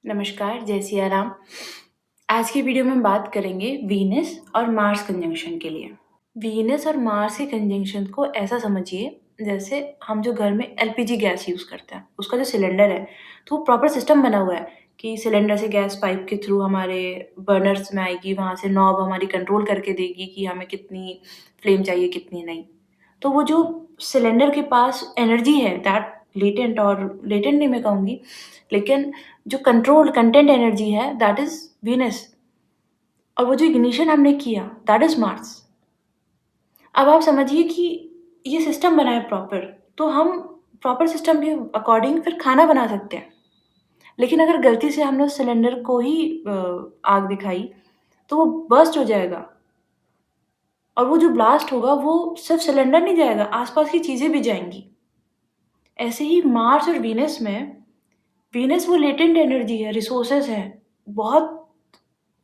नमस्कार, जय सिया राम। आज की वीडियो में हम बात करेंगे वीनस और मार्स कंजंक्शन के लिए। वीनस और मार्स के कंजंक्शन को ऐसा समझिए जैसे हम जो घर में एलपीजी गैस यूज़ करते हैं, उसका जो सिलेंडर है, तो वो प्रॉपर सिस्टम बना हुआ है कि सिलेंडर से गैस पाइप के थ्रू हमारे बर्नर्स में आएगी, वहाँ से नॉब हमारी कंट्रोल करके देगी कि हमें कितनी फ्लेम चाहिए, कितनी नहीं। तो वो जो सिलेंडर के पास एनर्जी है दैट लेटेंट नहीं मैं कहूँगी, लेकिन जो कंट्रोल कंटेंट एनर्जी है दैट इज़ वीनस और वो जो इग्निशन हमने किया दैट इज़ मार्स। अब आप समझिए कि ये सिस्टम बना है प्रॉपर, तो हम प्रॉपर सिस्टम के अकॉर्डिंग फिर खाना बना सकते हैं। लेकिन अगर गलती से हमने उस सिलेंडर को ही आग दिखाई, तो वो बर्स्ट हो जाएगा और वो जो ब्लास्ट होगा वो सिर्फ़ सिलेंडर नहीं जाएगा, आस-पास की चीज़ें भी जाएँगी। ऐसे ही मार्स और वीनस वो लेटेंट एनर्जी है, रिसोर्सेज़ हैं, बहुत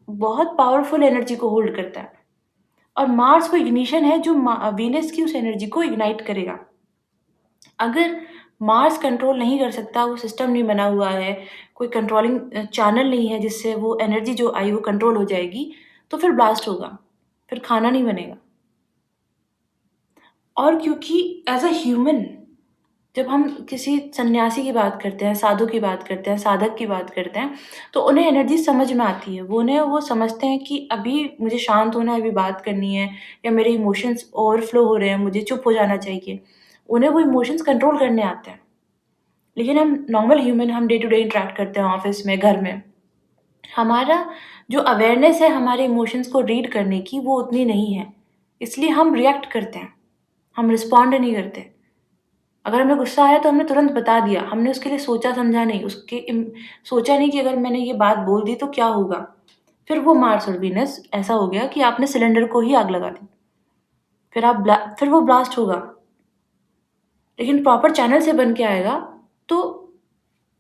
बहुत पावरफुल एनर्जी को होल्ड करता है और मार्स वो इग्निशन है जो वीनस की उस एनर्जी को इग्नाइट करेगा। अगर मार्स कंट्रोल नहीं कर सकता, वो सिस्टम नहीं बना हुआ है, कोई कंट्रोलिंग चैनल नहीं है जिससे वो एनर्जी जो आई वो कंट्रोल हो जाएगी, तो फिर ब्लास्ट होगा, फिर खाना नहीं बनेगा। और क्योंकि एज़ अ ह्यूमन जब हम किसी सन्यासी की बात करते हैं, साधु की बात करते हैं, साधक की बात करते हैं, तो उन्हें एनर्जी समझ में आती है। वो समझते हैं कि अभी मुझे शांत होना है, अभी बात करनी है या मेरे इमोशंस ओवरफ्लो हो रहे हैं, मुझे चुप हो जाना चाहिए। उन्हें वो इमोशंस कंट्रोल करने आते हैं। लेकिन हम नॉर्मल ह्यूमन हम डे टू डे इंटरैक्ट करते हैं ऑफ़िस में, घर में। हमारा जो अवेयरनेस है हमारे इमोशंस को रीड करने की, वो उतनी नहीं है। इसलिए हम रिएक्ट करते हैं, हम रिस्पॉन्ड नहीं करते। अगर हमें गुस्सा आया तो हमने तुरंत बता दिया, हमने उसके लिए सोचा-समझा नहीं, सोचा नहीं कि अगर मैंने ये बात बोल दी तो क्या होगा? फिर वो मार्स और वीनस ऐसा हो गया कि आपने सिलेंडर को ही आग लगा दी। फिर वो ब्लास्ट होगा, लेकिन प्रॉपर चैनल से बन के आएगा, तो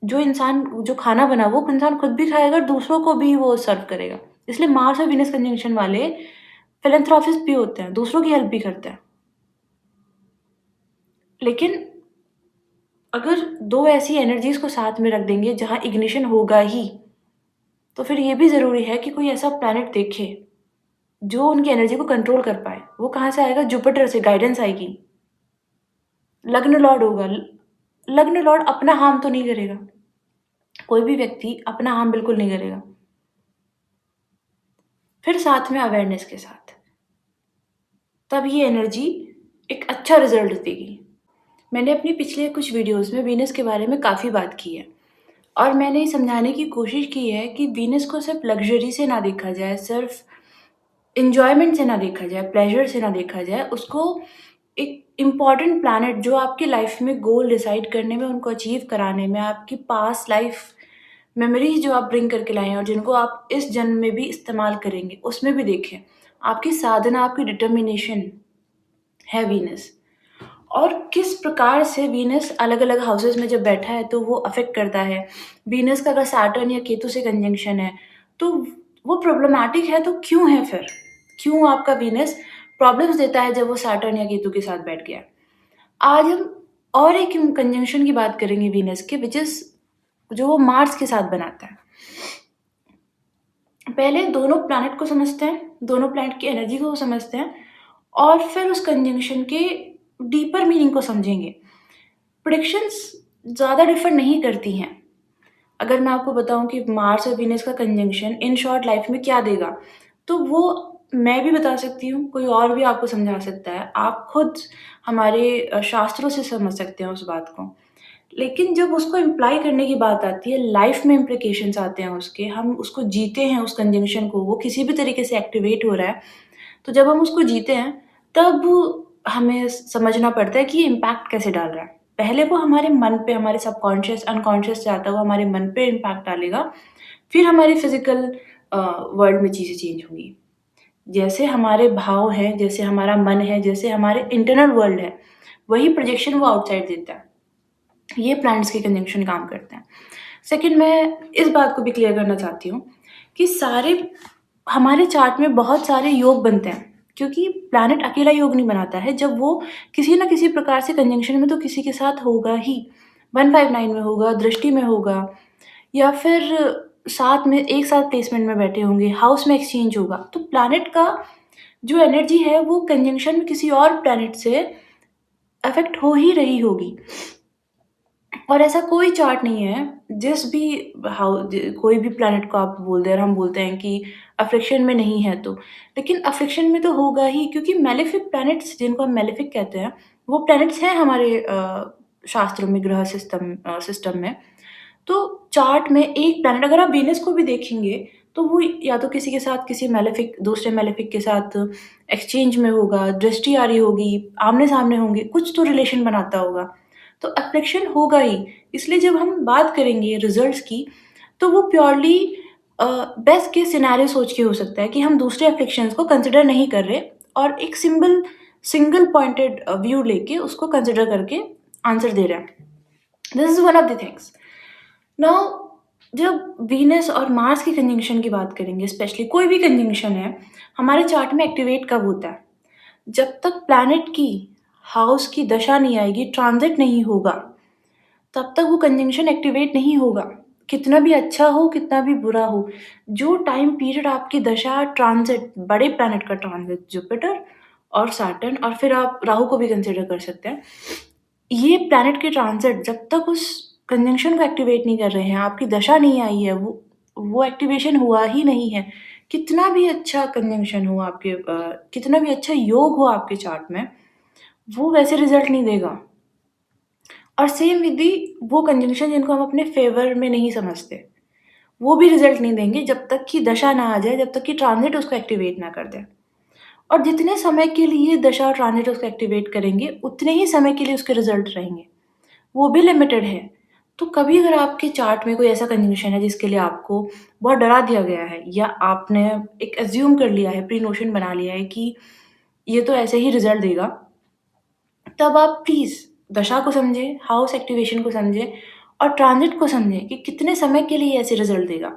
जो खाना बना वो इंसान खुद भी खाएगा और दूसरों को भी वो सर्व करेगा। इसलिए मार्स और वीनस कंजंक्शन वाले फिलैंथ्रोपिस्ट भी होते हैं, दूसरों की हेल्प भी करते हैं। लेकिन अगर 2 ऐसी एनर्जीज़ को साथ में रख देंगे जहाँ इग्निशन होगा ही, तो फिर ये भी ज़रूरी है कि कोई ऐसा प्लैनेट देखें, जो उनकी एनर्जी को कंट्रोल कर पाए। वो कहाँ से आएगा? जुपिटर से गाइडेंस आएगी। लग्न लॉर्ड होगा। लग्न लॉर्ड अपना हार्म तो नहीं करेगा। कोई भी व्यक्ति अपना हार्म बिल्कुल नहीं करेगा। फिर साथ में अवेयरनेस के साथ। तब ये एनर्जी एक अच्छा रिज़ल्ट देगी। मैंने अपनी पिछले कुछ वीडियोज़ में वीनस के बारे में काफ़ी बात की है और मैंने ये समझाने की कोशिश की है कि वीनस को सिर्फ़ लग्ज़री से ना देखा जाए, सिर्फ़ एन्जॉयमेंट से ना देखा जाए, प्लेज़र से ना देखा जाए, उसको एक इम्पॉर्टेंट प्लैनेट जो आपकी लाइफ़ में गोल डिसाइड करने में, उनको अचीव कराने में, आपकी पास्ट लाइफ़ मेमोरीज़ जो आप ब्रिंग करके लाए हैं और जिनको आप इस जन्म में भी इस्तेमाल करेंगे, उसमें भी देखें। आपकी साधना, आपकी डिटर्मिनेशन है वीनस और किस प्रकार से वीनस अलग-अलग हाउसेज़ में जब बैठा है, तो वो अफ़ेक्ट करता है। वीनस का अगर सैटर्न या केतु से कंजंक्शन है, तो वो प्रॉब्लमैटिक है तो क्यों है फिर? क्यों आपका वीनस प्रॉब्लम्स देता है जब वो सैटर्न या केतु के साथ बैठ गया है? आज हम और एक कंजंक्शन की बात करेंगे वीनस के व्हिच इज़ जो वो मार्स के साथ बनाता है। पहले दोनों प्लैनेट को समझते हैं, दोनों प्लैनेट की एनर्जी को समझते हैं और फिर उस कंजंक्शन के डीपर मीनिंग को समझेंगे। प्रेडिक्शंस ज़्यादा डिफ़र नहीं करती हैं। अगर मैं आपको बताऊँ कि मार्स और वीनस का कंजंक्शन इन शॉर्ट लाइफ़ में क्या देगा, तो वो मैं भी बता सकती हूँ, कोई और भी आपको समझा सकता है। आप खुद हमारे शास्त्रों से समझ सकते हैं उस बात को। लेकिन जब उसको इम्प्लाई करने की बात आती है, लाइफ़ में इम्प्लीकेशंस आते हैं उसके, हम उसको जीते हैं उस कंजंक्शन को, वो किसी भी तरीके से एक्टिवेट हो रहा है, तो जब हम उसको जीते हैं, तब हमें समझना पड़ता है कि ये इम्पैक्ट कैसे डाल रहा है। पहले वो हमारे मन पे, हमारे सबकॉन्शियस, अनकॉन्शियस से आता हुआ हमारे मन पे इम्पैक्ट डालेगा, फिर हमारी फिज़िकल वर्ल्ड में चीज़ें चेंज होंगी। जैसे हमारे भाव हैं, जैसे हमारा मन है, जैसे हमारे इंटरनल वर्ल्ड है, वही प्रोजेक्शन वो आउटसाइड देता है। ये प्लैनेट्स के कंजंक्शन काम करते हैं। सेकंड मैं इस बात को भी क्लियर करना चाहती हूँ कि सारे हमारे चार्ट में बहुत सारे योग बनते हैं, क्योंकि प्लैनेट अकेला योग नहीं बनाता है, जब वो किसी न किसी प्रकार से कंजंक्शन में तो किसी के साथ होगा ही। 159 में होगा, दृष्टि में होगा या फिर साथ में एक साथ प्लेसमेंट में बैठे होंगे, हाउस में एक्सचेंज होगा, तो प्लैनेट का जो एनर्जी है वो कंजंक्शन में किसी और प्लैनेट से अफ़ेक्ट हो ही रही होगी। और ऐसा कोई चार्ट नहीं है, जिस भी हाउ ज कोई भी प्लैनेट को आप बोल दें और हम बोलते हैं कि अफ़्लिक्शन में नहीं है तो। लेकिन अफ़्लिक्शन में तो होगा ही, क्योंकि मैलेफिक प्लैनेट्स जिनको हम मैलेफिक कहते हैं, वो प्लैनेट्स हैं हमारे शास्त्रों में, ग्रह सिस्टम में। तो चार्ट में एक प्लैनेट, अगर आप वीनस को भी देखेंगे, तो वो या तो किसी के साथ, किसी मैलेफिक दूसरे मैलेफिक के साथ एक्सचेंज में होगा, दृष्टि आ रही होगी, आमने-सामने होंगे, कुछ तो रिलेशन बनाता होगा। तो अफ़्लिक्शन होगा ही। इसलिए जब हम बात करेंगे रिज़ल्ट्स की, तो वो प्योरली बेस्ट केस सिनेरियो सोच के हो सकता है कि हम दूसरे अफ़्लिक्शंस को कंसिडर नहीं कर रहे और एक सिंगल पॉइंटेड व्यू लेके उसको कंसिडर करके आंसर दे रहे हैं। This is one of the things. Now जब वीनस और मार्स की कंजंक्शन की बात करेंगे, स्पेशली कोई भी कंजंक्शन है, हमारे चार्ट में एक्टिवेट कब होता है? जब तक प्लैनेट की हाउस की दशा नहीं आएगी, ट्रांज़िट नहीं होगा, तब तक वो कंजंक्शन एक्टिवेट नहीं होगा। कितना भी अच्छा हो, कितना भी बुरा हो, जो टाइम पीरियड आपकी दशा ट्रांज़िट, बड़े प्लैनेट का ट्रांज़िट, जुपिटर और सैटर्न, और फिर आप राहु को भी कंसिडर कर सकते हैं। ये प्लैनेट के ट्रांज़िट जब तक उस कंजंक्शन को एक्टिवेट नहीं कर रहे हैं, आपकी दशा नहीं आई है, वो एक्टिवेशन हुआ ही नहीं है। कितना भी अच्छा कंजंक्शन हो आपके कितना भी अच्छा योग हो आपके चार्ट में, वो वैसे रिज़ल्ट नहीं देगा। और सेम विद दी वो कंजंक्शन जिनको हम अपने फ़ेवर में नहीं समझते, वो भी रिज़ल्ट नहीं देंगे जब तक कि दशा ना आ जाए, जब तक कि ट्रांज़िट उसको एक्टिवेट ना कर दे। और जितने समय के लिए दशा और ट्रांज़िट उसको एक्टिवेट करेंगे, उतने ही समय के लिए उसके रिज़ल्ट रहेंगे। वो भी लिमिटेड है। तो कभी अगर आपके चार्ट में कोई ऐसा कंजंक्शन है जिसके लिए आपको बहुत डरा दिया गया है, या आपने एक अज़्यूम कर लिया है, प्री नोशन बना लिया है कि ये तो ऐसे ही रिज़ल्ट देगा, तब आप प्लीज़ दशा को समझें, हाउस एक्टिवेशन को समझें और ट्रांज़िट को समझें कि कितने समय के लिए ऐसे रिज़ल्ट देगा।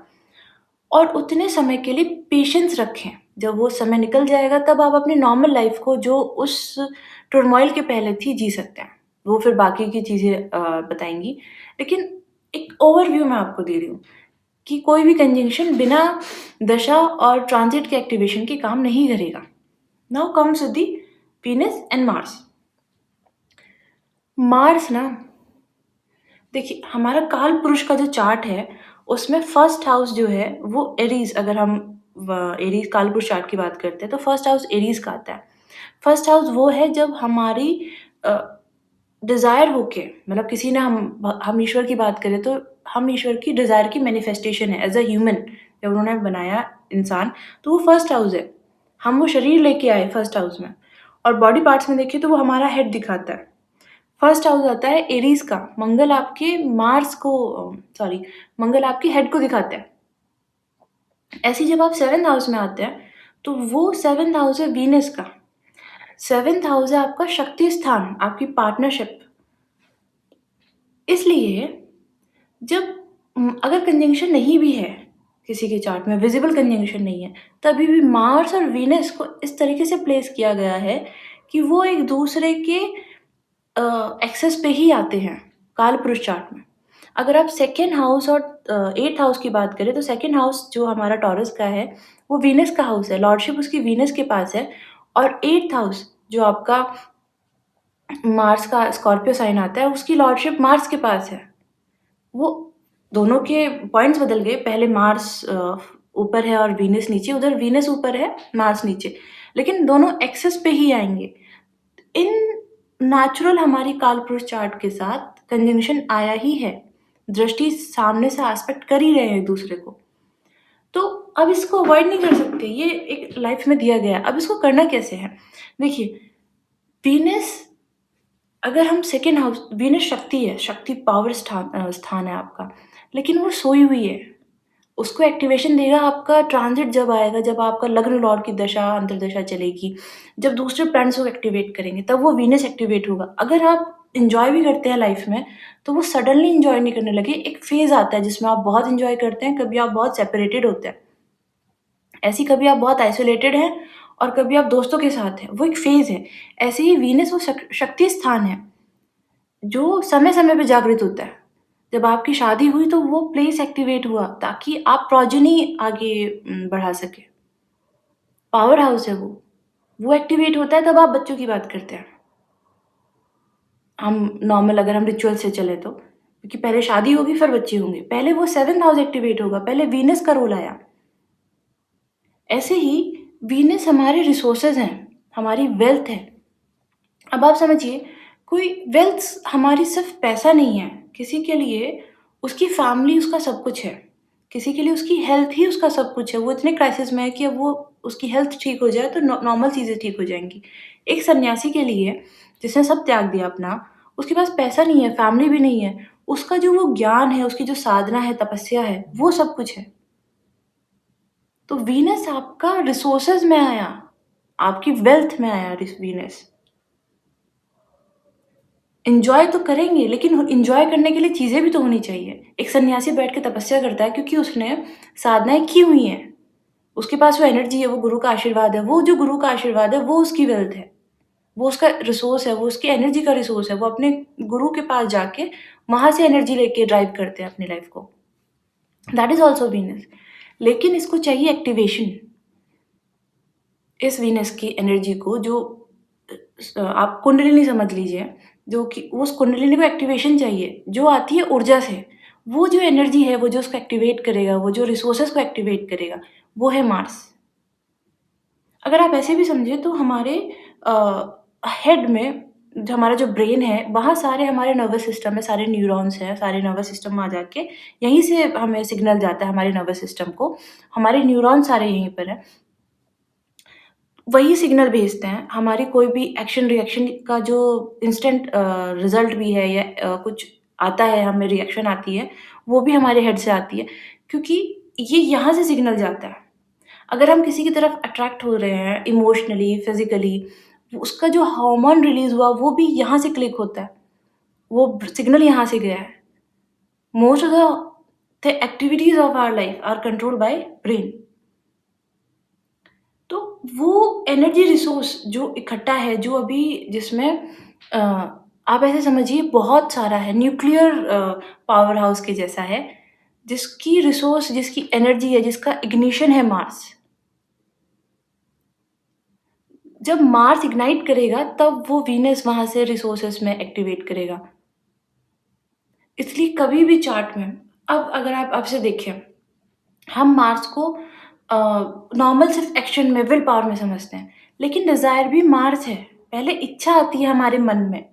और उतने समय के लिए पेशेंस रखें। जब वो समय निकल जाएगा, तब आप अपनी नॉर्मल लाइफ़ को जो उस टर्मॉइल के पहले थी, जी सकते हैं। वो फिर बाकी की चीज़ें बताएँगी। लेकिन एक ओवरव्यू मैं आपको दे रही हूँ कि कोई भी कंजंक्शन बिना दशा और ट्रांज़िट के एक्टिवेशन के काम नहीं करेगा। Now comes with the Venus and Mars. Mars ना, देखिए हमारा काल पुरुष का जो चार्ट है, उसमें फर्स्ट हाउस जो है वो एरीज़, अगर हम एरीज़ काल पुरुष चार्ट की बात करते हैं, तो फर्स्ट हाउस एरीज़ का आता है। फर्स्ट हाउस वो है जब हमारी अ, डिज़ायर होके, मतलब किसी ने हम ईश्वर की बात करें, तो हम ईश्वर की डिज़ायर की मैनिफेस्टेशन है एज़ अ ह्यूमन। जब उन्होंने बनाया इंसान, तो वो फर्स्ट हाउस है। हम वो शरीर लेके आए फर्स्ट हाउस में, और बॉडी पार्ट्स में देखें तो वो हमारा हेड दिखाता है। फर्स्ट हाउस आता है एरीज़ का, मंगल आपके मार्स को सॉरी मंगल आपके हेड को दिखाता है। ऐसे ही जब आप 7th हाउस में आते हैं, तो वो 7th हाउस है वीनस का। 7th हाउस है आपका शक्ति स्थान, आपकी पार्टनरशिप। इसलिए जब अगर कंजंक्शन नहीं भी है, किसी के चार्ट में विज़िबल कंजंक्शन नहीं है, तभी भी मार्स और वीनस को इस तरीके से प्लेस किया गया है कि वो एक-दूसरे के एक्सेस पे ही आते हैं, कालपुरुष चार्ट में। अगर आप 2nd हाउस और 8th हाउस की बात करें, तो 2nd हाउस जो हमारा टॉरस का है, वो वीनस का हाउस है, लॉर्डशिप उसकी वीनस के पास है। और 8th हाउस जो आपका मार्स का स्कॉर्पियो साइन आता है, उसकी लॉर्डशिप मार्स के पास है। वो दोनों के पॉइंट्स बदल गए, पहले मार्स ऊपर है और वीनस नीचे, उधर वीनस ऊपर है, मार्स नीचे, लेकिन दोनों एक्सेस पे ही आएँगे। इन नेचुरल हमारी कालपुरुष चार्ट के साथ कंजंक्शन आया ही है। दृष्टि सामने से एस्पेक्ट कर ही रहे हैं एक-दूसरे को। तो अब इसको अवॉइड नहीं कर सकते, ये एक लाइफ़ में दिया गया है। अब इसको करना कैसे है? देखिए, वीनस, अगर हम 2nd हाउस, वीनस शक्ति है, शक्ति पावर स्थान है आपका, लेकिन वो सोई हुई है। उसको एक्टिवेशन देगा आपका ट्रांज़िट जब आएगा, जब आपका लग्न लॉर्ड की दशा, अंतर्दशा चलेगी, जब दूसरे प्लैनेट्स को एक्टिवेट करेंगे, तब वो वीनस एक्टिवेट होगा। अगर आप एन्जॉय भी करते हैं लाइफ़ में, तो वो सडनली एन्जॉय नहीं करने लगे, एक फ़ेज़ आता है जिसमें आप बहुत एन्जॉय करते हैं, कभी आप बहुत सेपरेटेड होते हैं। ऐसे ही कभी आप बहुत आइसोलेटेड हैं और कभी आप दोस्तों के साथ हैं, वो एक फ़ेज़ है। ऐसे ही वीनस वो शक्ति स्थान है, जो समय-समय पे जागृत होता है। जब आपकी शादी हुई तो वो प्लेस एक्टिवेट हुआ ताकि आप प्रोजेनी आगे बढ़ा सकें। पावर हाउस है वो। वो एक्टिवेट होता है तब आप बच्चों की बात करते हैं। हम नॉर्मल अगर हम रिचुअल से चलें तो। क्योंकि पहले शादी होगी फिर बच्चे होंगे। पहले वो 7th हाउस एक्टिवेट होगा, पहले वीनस का रोल आया। ऐसे ही वीनस हमारे रिसोर्सेज़ हैं, हमारी वेल्थ है। अब आप समझिए कोई वेल्थ हमारी सिर्फ़ पैसा नहीं है, किसी के लिए उसकी फैमिली उसका सब कुछ है। किसी के लिए उसकी हेल्थ ही उसका सब कुछ है। वो इतने क्राइसिस में है कि अब वो उसकी हेल्थ ठीक हो जाए तो नॉर्मल चीज़ें ठीक हो जाएँगी। एक सन्यासी के लिए जिसने सब त्याग दिया अपना, उसके पास पैसा नहीं है, फैमिली भी नहीं है, उसका जो वो ज्ञान है, उसकी जो साधना है, तपस्या है, वो सब कुछ है। तो वीनस आपका रिसोर्सेज़ में आया, आपकी वेल्थ में आया वीनस। एन्जॉय तो करेंगे, लेकिन एन्जॉय करने के लिए चीज़ें भी तो होनी चाहिए। एक सन्यासी बैठ के तपस्या करता है क्योंकि उसने साधनाएँ की हुई हैं। उसके पास वो एनर्जी है, वो गुरु का आशीर्वाद है। वो जो गुरु का आशीर्वाद है, वो उसकी वेल्थ है। वो उसका रिसोर्स है, वो उसकी एनर्जी का रिसोर्स है। वो अपने गुरु के पास जाके वहाँ से एनर्जी लेके ड्राइव करते हैं अपनी लाइफ़ को। That is also Venus. लेकिन इसको चाहिए एक्टिवेशन। इस वीनस की एनर्जी को जो आप कुंडलिनी समझ लीजिए, जो कि उस कुंडलिनी को एक्टिवेशन चाहिए, जो आती है ऊर्जा से। वो जो एनर्जी है, वो जो उसको एक्टिवेट करेगा, वो जो रिसोर्सेज़ को एक्टिवेट करेगा, वो है मार्स। अगर आप ऐसे भी समझें तो हमारे हेड में जो हमारा जो ब्रेन है, वहाँ सारे हमारे नर्वस सिस्टम में सारे न्यूरॉन्स हैं, सारे नर्वस सिस्टम में आ जाके यहीं से हमें सिग्नल जाता है हमारे नर्वस सिस्टम को। हमारे न्यूरॉन सारे यहीं पर हैं। वही सिग्नल भेजते हैं, हमारी कोई भी एक्शन रिएक्शन का जो इंस्टेंट रिज़ल्ट भी है या कुछ आता है, हमें रिएक्शन आती है, वो भी हमारे हेड से आती है, क्योंकि ये यहाँ से सिग्नल जाता है। अगर हम किसी की तरफ अट्रैक्ट हो रहे हैं इमोशनली, फिज़िकली, उसका जो हार्मोन रिलीज़ हुआ, वो भी यहाँ से क्लिक होता है। वो सिग्नल यहाँ से गया है। Most of the activities of our life are controlled by brain. तो वो एनर्जी रिसोर्स जो इकट्ठा है, जो अभी जिसमें आप ऐसे समझिए बहुत सारा है, न्यूक्लियर पावर हाउस के जैसा है, जिसकी रिसोर्स, जिसकी एनर्जी है, जिसका इग्निशन है मार्स। जब मार्स इग्नाइट करेगा तब वो वीनस वहाँ से रिसोर्सेज़ में एक्टिवेट करेगा। इसलिए कभी भी चार्ट में अब अगर आप आपसे देखें, हम मार्स को नॉर्मल सिर्फ़ एक्शन में, विल पावर में समझते हैं, लेकिन डिज़ायर भी मार्स है। पहले इच्छा आती है हमारे मन में।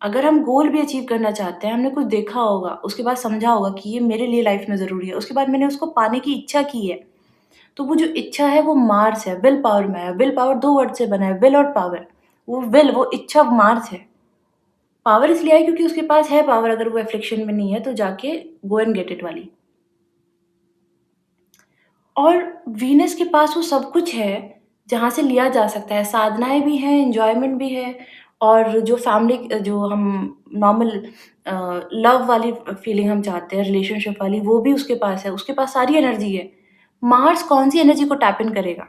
अगर हम गोल भी अचीव करना चाहते हैं, हमने कुछ देखा होगा, उसके बाद समझा होगा कि ये मेरे लिए लाइफ़ में ज़रूरी है, उसके बाद मैंने उसको पाने की इच्छा की है, तो वो जो इच्छा है वो मार्स है, विल पावर में है। विल पावर 2 वर्ड से बना है, विल और पावर। वो विल, वो इच्छा मार्स है। पावर इसलिए आई क्योंकि उसके पास है पावर, अगर वो एफ्लिक्शन में नहीं है तो जाके गो एंड गेट इट वाली। और वीनस के पास वो सब कुछ है, जहाँ से लिया जा सकता है। साधनाएँ भी हैं, एन्जॉयमेंट भी है और जो फैमिली जो हम नॉर्मल लव वाली फीलिंग हम चाहते हैं, रिलेशनशिप वाली, वो भी उसके पास है। उसके पास सारी एनर्जी है। मार्स कौन-सी एनर्जी को टैप इन करेगा,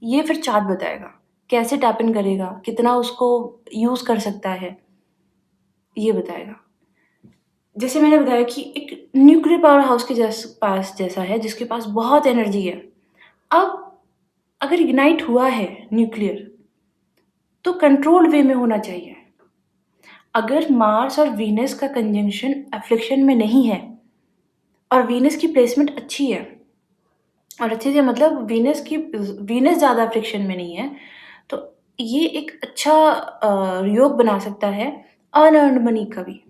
ये फिर चार्ट बताएगा। कैसे टैप इन करेगा, कितना उसको यूज़ कर सकता है, ये बताएगा। जैसे मैंने बताया कि एक न्यूक्लियर पावर हाउस के पास जैसा है, जिसके पास बहुत एनर्जी है। अब अगर इग्नाइट हुआ है न्यूक्लियर, तो कंट्रोल्ड वे में होना चाहिए। अगर मार्स और वीनस का कंजंक्शन एफ्लिक्शन में नहीं है और वीनस की प्लेसमेंट अच्छी है, और अच्छे से मतलब वीनस ज़्यादा फ्रिक्शन में नहीं है, तो ये एक अच्छा योग बना सकता है अनअर्न्ड मनी का भी।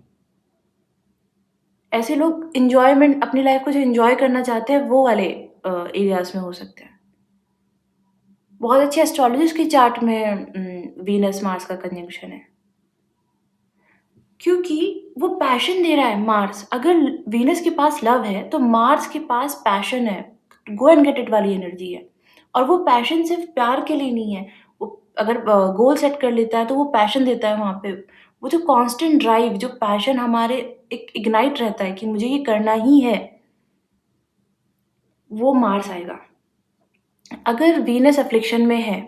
ऐसे लोग एन्जॉयमेंट अपनी लाइफ़ को जो एन्जॉय करना चाहते हैं, वो वाले एरियाज़ में हो सकते हैं। बहुत अच्छे एस्ट्रोलॉजिस्ट के चार्ट में वीनस मार्स का कंजंक्शन है। क्योंकि वो पैशन दे रहा है मार्स। अगर वीनस के पास लव है, तो मार्स के पास पैशन है, गो एंड गेट इट वाली एनर्जी है। और वो पैशन सिर्फ़ प्यार के लिए नहीं है, वो अगर गोल सेट कर लेता है, तो वो पैशन देता है वहाँ पे। वो जो कांस्टेंट ड्राइव, जो पैशन हमारे एक इग्नाइट रहता है कि मुझे ये करना ही है, वो मार्स आएगा। अगर वीनस अफ़्लिक्शन में है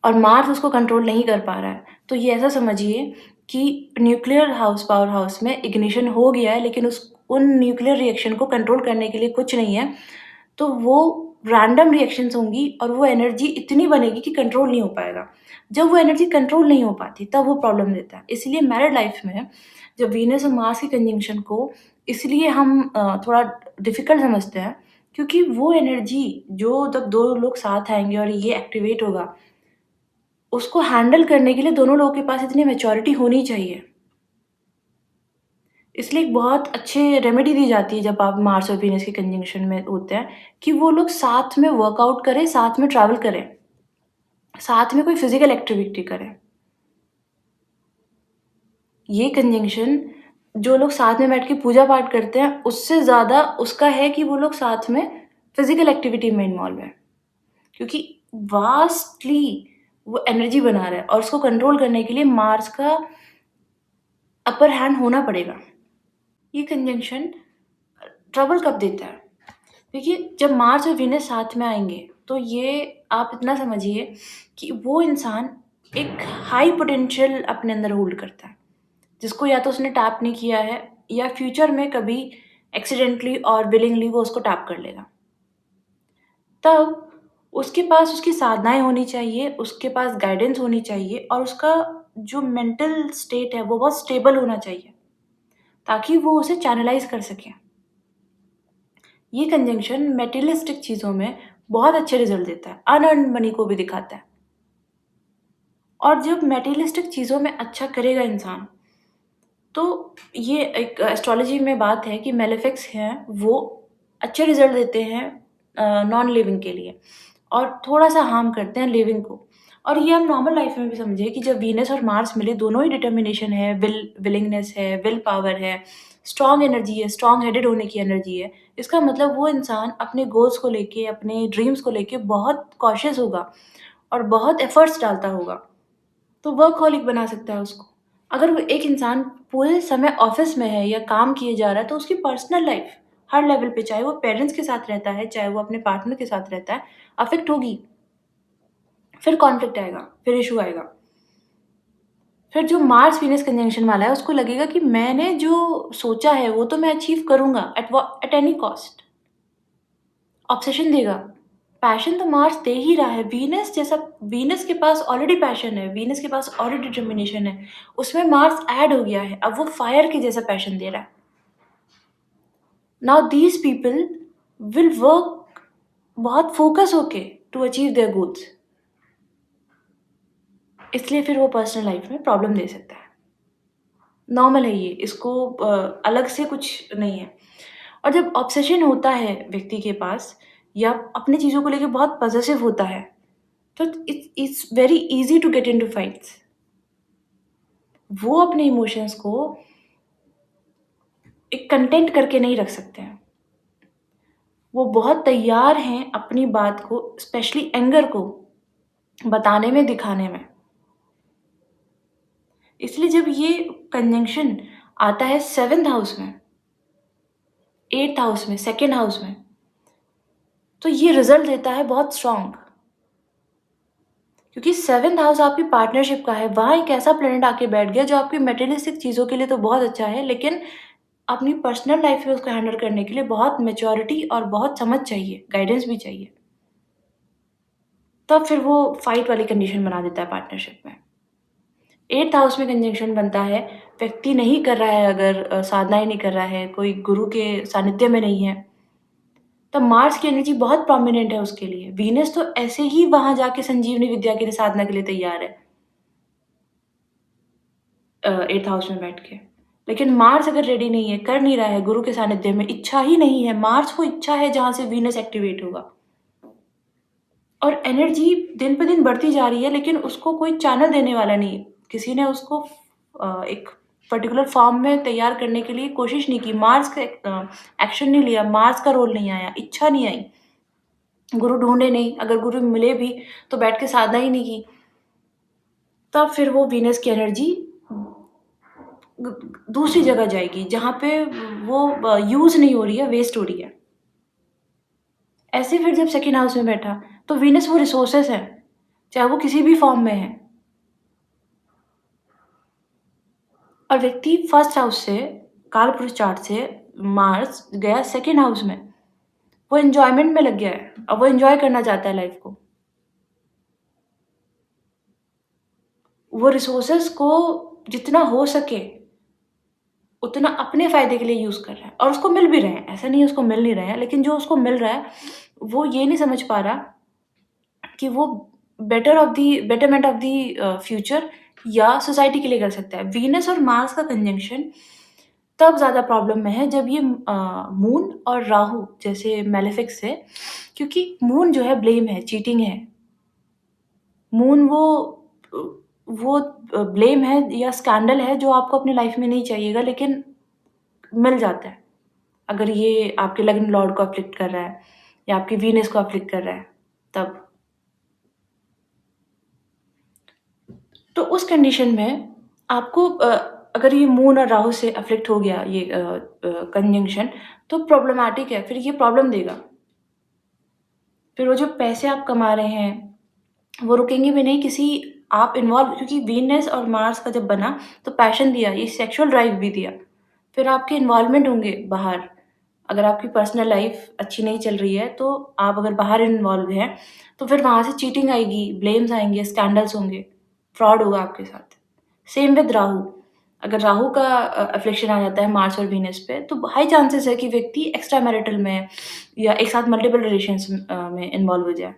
और मार्स उसको कंट्रोल नहीं कर पा रहा है, तो ये ऐसा समझिए कि न्यूक्लियर हाउस पावर हाउस में इग्निशन हो गया है, लेकिन उन न्यूक्लियर रिएक्शन को कंट्रोल करने के लिए कुछ नहीं है, तो वो रैंडम रिएक्शंस होंगी और वो एनर्जी इतनी बनेगी कि कंट्रोल नहीं हो पाएगा। जब वो एनर्जी कंट्रोल नहीं हो पाती, तब वो प्रॉब्लम देता है। इसलिए मैरिड लाइफ में जब वीनस और मार्स की कंजंक्शन को इसलिए हम थोड़ा डिफ़िकल्ट समझते हैं, क्योंकि वो एनर्जी जो जब 2 लोग साथ आएँगे और ये एक्टिवेट होगा, उसको हैंडल करने के लिए दोनों लोगों के पास इतनी मैच्योरिटी होनी चाहिए। इसलिए एक बहुत अच्छे रेमेडी दी जाती है जब आप मार्स और वीनस के कंजंक्शन में होते हैं, कि वो लोग साथ में वर्कआउट करें, साथ में ट्रैवल करें, साथ में कोई फिज़िकल एक्टिविटी करें। ये कंजंक्शन जो लोग साथ में बैठ के पूजा-पाठ करते हैं, उससे ज़्यादा उसका है कि वो लोग साथ में फिज़िकल एक्टिविटी में इन्वॉल्व हैं। क्योंकि वास्टली वो एनर्जी बना रहा है और उसको कंट्रोल करने के लिए मार्स का अपर हैंड होना पड़ेगा। ये कंजंक्शन ट्रबल कब देता है? देखिए, जब मार्स और वीनस साथ में आएँगे, तो ये आप इतना समझिए कि वो इंसान एक हाई पोटेंशियल अपने अंदर होल्ड करता है, जिसको या तो उसने टैप नहीं किया है या फ्यूचर में कभी एक्सीडेंटली और विलिंगली वो उसको टैप कर लेगा। तब उसके पास उसकी साधनाएँ होनी चाहिए, उसके पास गाइडेंस होनी चाहिए और उसका जो मेंटल स्टेट है, वो बहुत स्टेबल होना चाहिए, ताकि वो उसे चैनलाइज़ कर सके। ये कंजंक्शन मटेरियलिस्टिक चीज़ों में बहुत अच्छे रिज़ल्ट देता है, अनअर्न्ड मनी को भी दिखाता है। और जब मटेरियलिस्टिक चीज़ों में अच्छा करेगा इंसान, तो ये एक एस्ट्रोलॉजी में बात है कि मेलेफिक्स हैं, वो अच्छे रिज़ल्ट देते हैं नॉन लिविंग के लिए और थोड़ा-सा हार्म करते हैं लिविंग को। और ये हम नॉर्मल लाइफ़ में भी समझिए कि जब वीनस और मार्स मिले, दोनों ही डिटर्मिनेशन है, विलिंगनेस है, विल पावर है, स्ट्रॉन्ग एनर्जी है, स्ट्रॉन्ग हेडेड होने की एनर्जी है। इसका मतलब वो इंसान अपने गोल्स को लेके, अपने ड्रीम्स को लेके बहुत कॉशियस होगा और बहुत एफर्ट्स डालता होगा। तो वर्कहॉलिक बना सकता है उसको। अगर वो एक इंसान पूरे समय ऑफ़िस में है या काम किए जा रहा है, तो उसकी पर्सनल लाइफ़ हर लेवल पे, चाहे वो पेरेंट्स के साथ रहता है, चाहे वो अपने पार्टनर के साथ रहता है, अफ़ेक्ट होगी। फिर कॉन्फ्लिक्ट आएगा, फिर इश्यू आएगा। फिर जो मार्स वीनस कंजंक्शन वाला है, उसको लगेगा कि मैंने जो सोचा है, वो तो मैं अचीव करूँगा एट एनी कॉस्ट। ऑब्सेशन देगा। पैशन तो मार्स दे ही रहा है, वीनस के पास ऑलरेडी पैशन है, वीनस के पास ऑलरेडी डिटर्मिनेशन है, उसमें मार्स ऐड हो गया है, अब वो फायर के जैसा पैशन दे रहा है। Now these people will work बहुत फ़ोकस होके टू अचीव देयर गोल्स। इसलिए फिर वो पर्सनल लाइफ़ में प्रॉब्लम दे सकता है। नॉर्मल है ये, इसको अलग से कुछ नहीं है। और जब ऑब्सेशन होता है व्यक्ति के पास या अपनी चीज़ों को लेके बहुत पॉसेसिव होता है, तो it's very easy to get into fights. वो अपने इमोशंस को एक कंटेंट करके नहीं रख सकते हैं। वो बहुत तैयार हैं अपनी बात को, स्पेशली एंगर को बताने में, दिखाने में। इसलिए जब ये कंजंक्शन आता है 7th हाउस में, 8th हाउस में, 2nd हाउस में, तो ये रिज़ल्ट देता है बहुत स्ट्रॉन्ग। क्योंकि 7th हाउस आपकी पार्टनरशिप का है, वहाँ एक ऐसा प्लैनेट आके बैठ गया जो आपकी मटेरियलिस्टिक चीज़ों के लिए तो बहुत अच्छा है, लेकिन अपनी पर्सनल लाइफ़ में उसको हैंडल करने के लिए बहुत मैच्योरिटी और बहुत समझ चाहिए, गाइडेंस भी चाहिए। तब फिर वो फाइट वाली कंडीशन बना देता है पार्टनरशिप में। 8th हाउस में कंजंक्शन बनता है, व्यक्ति नहीं कर रहा है, अगर साधनाएँ नहीं कर रहा है, कोई गुरु के सानिध्य में नहीं है, तब मार्स की एनर्जी बहुत प्रोमिनेंट है उसके लिए। वीनस तो ऐसे ही वहाँ जाके संजीवनी विद्या के लिए साधना के लिए तैयार है 8th हाउस में बैठ के। लेकिन मार्स अगर रेडी नहीं है, कर नहीं रहा है गुरु के सानिध्य में, इच्छा ही नहीं है, मार्स को इच्छा है जहाँ से वीनस एक्टिवेट होगा। और एनर्जी दिन पे दिन बढ़ती जा रही है, लेकिन उसको कोई चैनल देने वाला नहीं है। किसी ने उसको एक पर्टिकुलर फॉर्म में तैयार करने के लिए कोशिश नहीं की। मार्स का एक्शन नहीं लिया, मार्स का रोल नहीं आया, इच्छा नहीं आई। गुरु ढूँढे नहीं, अगर गुरु मिले भी तो बैठ के साधना ही नहीं की। तब फिर वो वीनस की एनर्जी दूसरी जगह जाएगी, जहाँ पे वो यूज़ नहीं हो रही है, वेस्ट हो रही है। ऐसे फिर जब 2nd हाउस में बैठा, तो वीनस वो रिसोर्सेज़ है, चाहे वो किसी भी फॉर्म में है। और व्यक्ति 1st हाउस से, कालपुरुष चार्ट से मार्स गया सेकंड हाउस में, वो एन्जॉयमेंट में लग गया है, अब वो एन्जॉय करना चाहता है लाइफ़ को। वो रिसोर्सेज़ को जितना हो सके, उतना अपने फ़ायदे के लिए यूज़ कर रहा है और उसको मिल भी रहे हैं, ऐसा नहीं है उसको मिल नहीं रहे हैं, लेकिन जो उसको मिल रहा है, वो ये नहीं समझ पा रहा कि वो बेटरमेंट ऑफ द फ्यूचर या सोसाइटी के लिए कर सकता है। वीनस और मार्स का कंजंक्शन तब ज़्यादा प्रॉब्लम में है जब ये मून और राहु जैसे मैलेफिक्स है, क्योंकि मून जो है ब्लेम है, चीटिंग है। मून अ, वो ब्लेम है या स्कैंडल है जो आपको अपनी लाइफ़ में नहीं चाहिएगा लेकिन मिल जाता है। अगर ये आपके लग्न लॉर्ड को अफ़्लिक्ट कर रहा है या आपकी वीनस को अफ़्लिक्ट कर रहा है, तब। तो उस कंडीशन में आपको अगर ये मून और राहु से अफ़्लिक्ट हो गया ये कंजंक्शन तो प्रॉब्लमैटिक है, फिर ये प्रॉब्लम देगा। फिर वो जो पैसे आप कमा रहे हैं, वो रुकेंगे भी नहीं किसी आप इन्वॉल्व क्योंकि वीनस और मार्स का जब बना तो पैशन दिया, ये सेक्सुअल ड्राइव भी दिया। फिर आपके इन्वॉल्वमेंट होंगे बाहर। अगर आपकी पर्सनल लाइफ़ अच्छी नहीं चल रही है, तो आप अगर बाहर इन्वॉल्व हैं, तो फिर वहाँ से चीटिंग आएगी, ब्लेम्स आएँगे, स्कैंडल्स होंगे, फ्रॉड होगा आपके साथ। सेम विद राहु, अगर राहु का अफ़्लिक्शन आ जाता है मार्स और वीनस पे, तो हाई चांसेस है कि व्यक्ति एक्स्ट्रा मैरिटल में या एक साथ मल्टीपल रिलेशंस में इन्वॉल्व हो जाए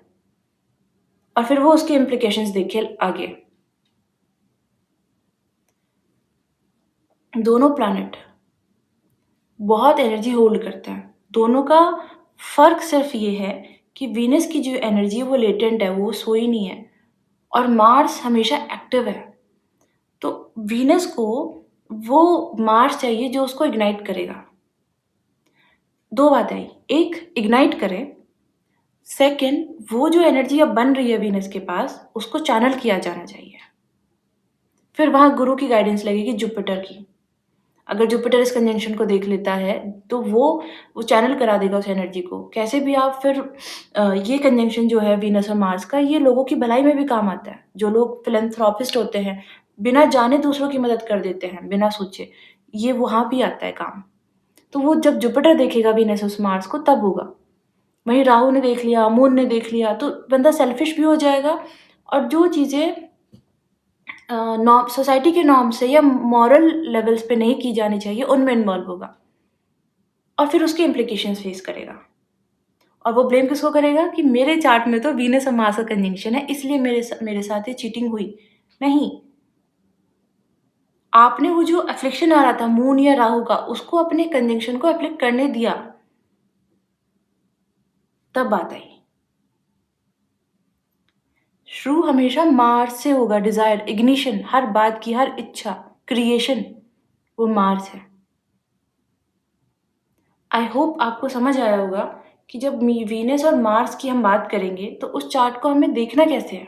और फिर वो उसके इम्प्लिकेशंस देखे आगे। दोनों प्लैनेट बहुत एनर्जी होल्ड करते हैं। दोनों का फ़र्क सिर्फ़ ये है कि वीनस की जो एनर्जी है वो लेटेंट है, वो सोई नहीं है और मार्स हमेशा एक्टिव है। तो वीनस को वो मार्स चाहिए जो उसको इग्नाइट करेगा। 2 बातें आई, एक इग्नाइट करे, सेकंड वो जो एनर्जी अब बन रही है वीनस के पास, उसको चैनल किया जाना चाहिए। फिर वहाँ गुरु की गाइडेंस लगेगी जुपिटर की। अगर जुपिटर इस कंजंक्शन को देख लेता है, तो वो चैनल करा देगा उस एनर्जी को। कैसे भी आप फिर ये कंजंक्शन जो है वीनस और मार्स का, ये लोगों की भलाई में भी काम आता है। जो लोग फिलैंथ्रोपिस्ट होते हैं, बिना जाने दूसरों की मदद कर देते हैं, बिना सोचे, ये वहाँ भी आता है काम। तो वो जब जुपिटर देखेगा वीनस और मार्स को तब होगा। वहीं राहु ने देख लिया, मून ने देख लिया, तो बंदा सेल्फिश भी हो जाएगा और जो चीज़ें नॉर्म सोसाइटी के नॉर्म से या मॉरल लेवल्स पे नहीं की जानी चाहिए, उनमें इन्वॉल्व होगा और फिर उसके इम्प्लिकेशंस फेस करेगा। और वो ब्लेम किसको करेगा कि मेरे चार्ट में तो वीनस और मार्स का कंजंक्शन है, इसलिए मेरे साथ ये चीटिंग हुई। नहीं, आपने वो जो अफ़्लिक्शन आ रहा था मून या राहु का, उसको अपने कंजंक्शन को अफ़्लिक्ट करने दिया, तब बात आई। शुरू हमेशा मार्स से होगा, डिज़ायर, इग्निशन, हर बात की, हर इच्छा, क्रिएशन, वो मार्स है। आई होप आपको समझ आया होगा कि जब वीनस और मार्स की हम बात करेंगे तो उस चार्ट को हमें देखना कैसे है।